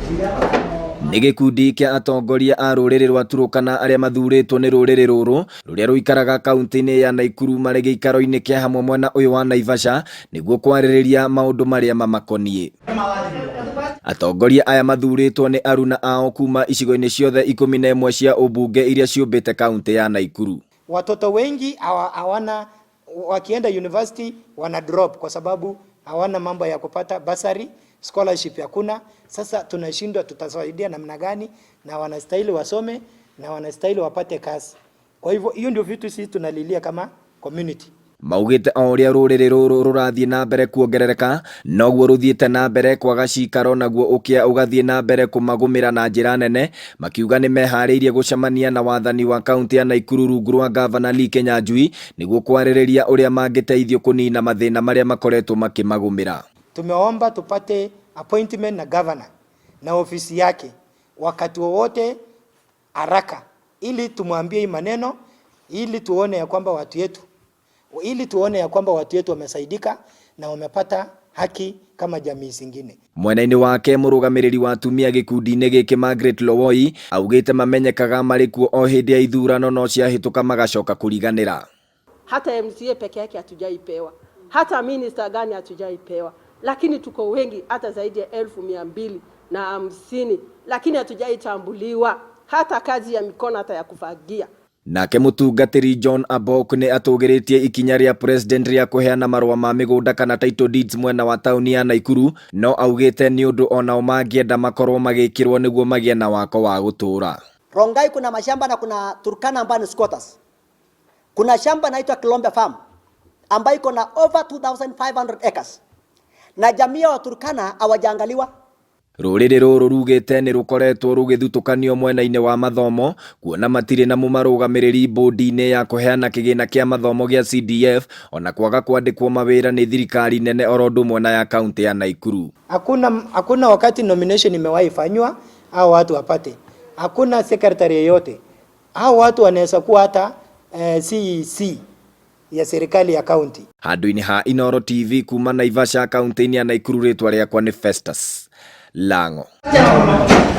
Nĩ gĩkundi kĩa atongoria a rũrĩrĩ rwa Turkana arĩa mathurĩtwo nĩ rũrĩrĩ rũrũ rũrĩa rũikaraga kaunti-inĩ ya Nakuru marĩ gĩikaro-inĩ kĩa hamwe mwena ũyũ wa Naivasha nĩguo kwarĩrĩria maũndũ marĩa mamakoniĩ. Atongoria aya mathurĩtwo nĩ aruna ao kuma icigo-inĩ ciothe 11 cia ũmbunge iria ciũmbĩte kaunti ya Nakuru. Watoto wengi hawana, wakienda university wana drop kwa sababu hawana mambo ya kupata bursary, scholarship hakuna. Sasa tunashindwa tutasaidia namna gani, na wanastahili wasome na wanastahili wapate kazi. Kwa hivyo hiyo ndio vitu sisi tunalilia kama community. Maugĩte o ũrĩa rũrĩrĩ rũrũ rũrathiĩ na mbere kuongerereka noguo rũthiĩte na mbere kwaga cikaro, naguo ũkĩa ũgathiĩ na mbere kũmagũmĩra na njĩra nene, makiuga nĩ meharĩirie gũcemania na wathani wa kaunti ya Nakuru rungu rwa Gavana Lee Kinyanjui nĩguo kwarĩrĩria ũrĩa mangĩteithio kũnina mathĩna marĩa makoretwo makĩmagũmĩra. Tumeomba tupate appointment na governor na ofisi yake wakati wowote haraka, ili tumwambie hii maneno, ili tuone ya kwamba watu wetu wamesaidika na wamepata haki kama jamii zingine. Mwena-inĩ wake mũrũgamĩrĩri wa atumia gĩkundi-inĩ gĩkĩ Margaret Lowoi augĩte mamenyekaga marĩ kuo o hĩndĩ ya ithurano no ciahĩtũka magacoka kũriganĩra. Hata MCA peke yake hatujaipewa, hata minister gani hatujaipewa, lakini tuko wengi hata zaidi ya 250, lakini hatujaitambuliwa hata kazi ya mikono hata ya kufagia. Nake mũtungatĩri John Abok nĩ atũgĩrĩtie ikinya rĩa president rĩa kũheana marũa ma mĩgũnda kana title deeds mwena wa tauni ya Nakuru, no augĩte nĩ ũndũ onao mangĩenda makorwo magĩkĩrwo nĩguo magĩe na wako wa gũtũũra. Rongai kuna mashamba na kuna Turkana ambayo ni squatters. Kuna shamba inaitwa Kilombe Farm ambayo iko na over 2500 acres. Na jamii wa Turkana hawajaangaliwa. Rũrĩrĩ rũrũ rugĩte nĩ rũkoretwo rũgĩthutũkanio mwena-inĩ wa mathomo kuona matirĩ na mũmarũgamĩrĩri bodi-inĩ ya kũheana kĩgĩna kĩa mathomo gĩa CDF ona kwaga kwandĩkwo mawĩra nĩ thirikari nene oro ũndũ mwena ya kaunti ya Nakuru. Hakuna wakati nomination imewahi fanywa hao watu wapate. Hakuna secretary yeyote. Hao watu wanaweza kuwa hata CEC ya serikali ya kaunti. Handũ-inĩ ha Inooro TV kuma Naivasha kaunti-inĩ ya Nakuru, rĩtwa rĩakwa nĩ Festus Lango.